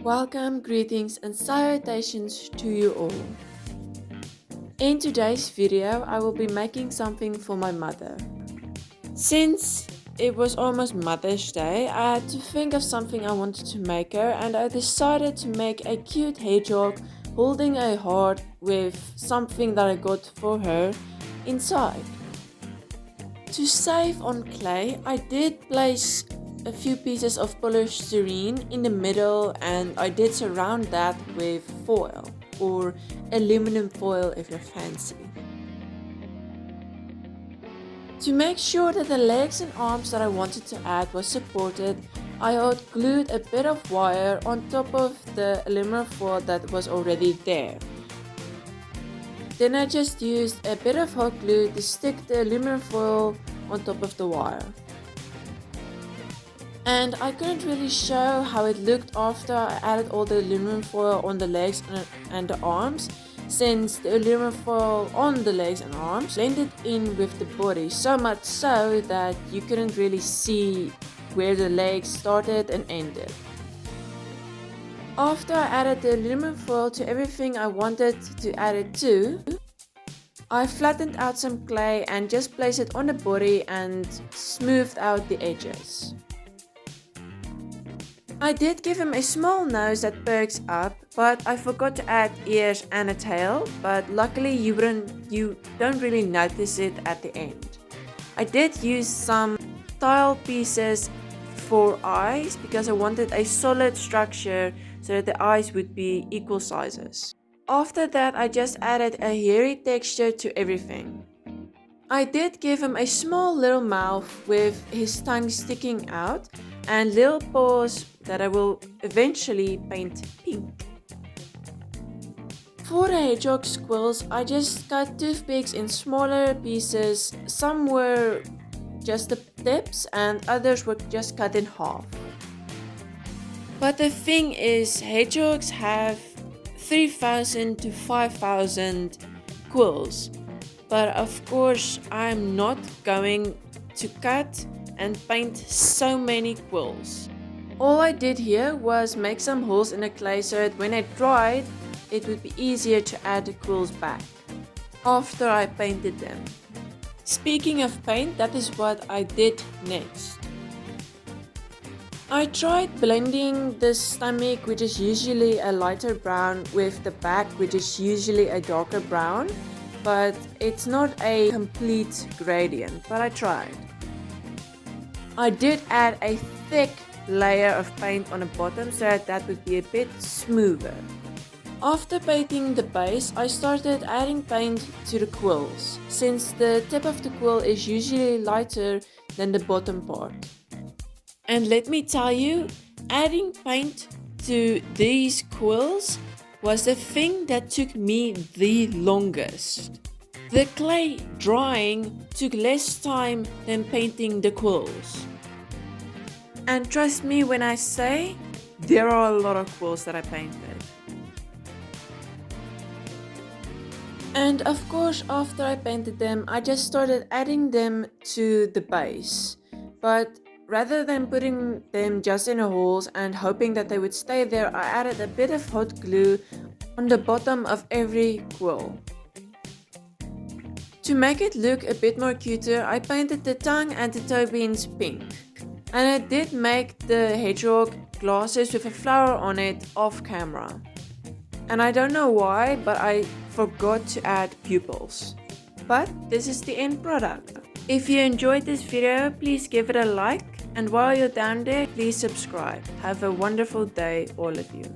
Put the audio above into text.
Welcome, greetings, and salutations to you all. In today's video, I will be making something for my mother. Since it was almost Mother's Day, I had to think of something I wanted to make her, and I decided to make a cute hedgehog holding a heart with something that I got for her inside. To save on clay, I did place a few pieces of polystyrene in the middle, and I did surround that with foil or aluminum foil if you're fancy. To make sure that the legs and arms that I wanted to add was supported, I hot glued a bit of wire on top of the aluminum foil that was already there. Then I just used a bit of hot glue to stick the aluminum foil on top of the wire. And I couldn't really show how it looked after I added all the aluminum foil on the legs and the arms, since the aluminum foil on the legs and arms blended in with the body, so much so that you couldn't really see where the legs started and ended. After I added the aluminum foil to everything I wanted to add it to, I flattened out some clay and just placed it on the body and smoothed out the edges. I did give him a small nose that perks up, but I forgot to add ears and a tail, but luckily you don't really notice it at the end. I did use some tile pieces for eyes because I wanted a solid structure so that the eyes would be equal sizes. After that, I just added a hairy texture to everything. I did give him a small little mouth with his tongue sticking out and little paws that I will eventually paint pink. For the hedgehog's quills, I just cut toothpicks in smaller pieces. Some were just the tips and others were just cut in half. But the thing is, hedgehogs have 3,000 to 5,000 quills. But of course, I'm not going to cut and paint so many quills. All I did here was make some holes in the clay so that when it dried, it would be easier to add the quills back after I painted them. Speaking of paint, that is what I did next. I tried blending the stomach, which is usually a lighter brown, with the back, which is usually a darker brown, but it's not a complete gradient, but I tried. I did add a thick layer of paint on the bottom so that would be a bit smoother. After painting the base, I started adding paint to the quills, since the tip of the quill is usually lighter than the bottom part. And let me tell you, adding paint to these quills was the thing that took me the longest. The clay drying took less time than painting the quills. And trust me when I say, there are a lot of quills that I painted. And of course, after I painted them, I just started adding them to the base. But rather than putting them just in the holes and hoping that they would stay there, I added a bit of hot glue on the bottom of every quill. To make it look a bit more cuter, I painted the tongue and the toe beans pink. And I did make the hedgehog glasses with a flower on it off camera. And I don't know why, but I forgot to add pupils. But this is the end product. If you enjoyed this video, please give it a like. And while you're down there, please subscribe. Have a wonderful day, all of you.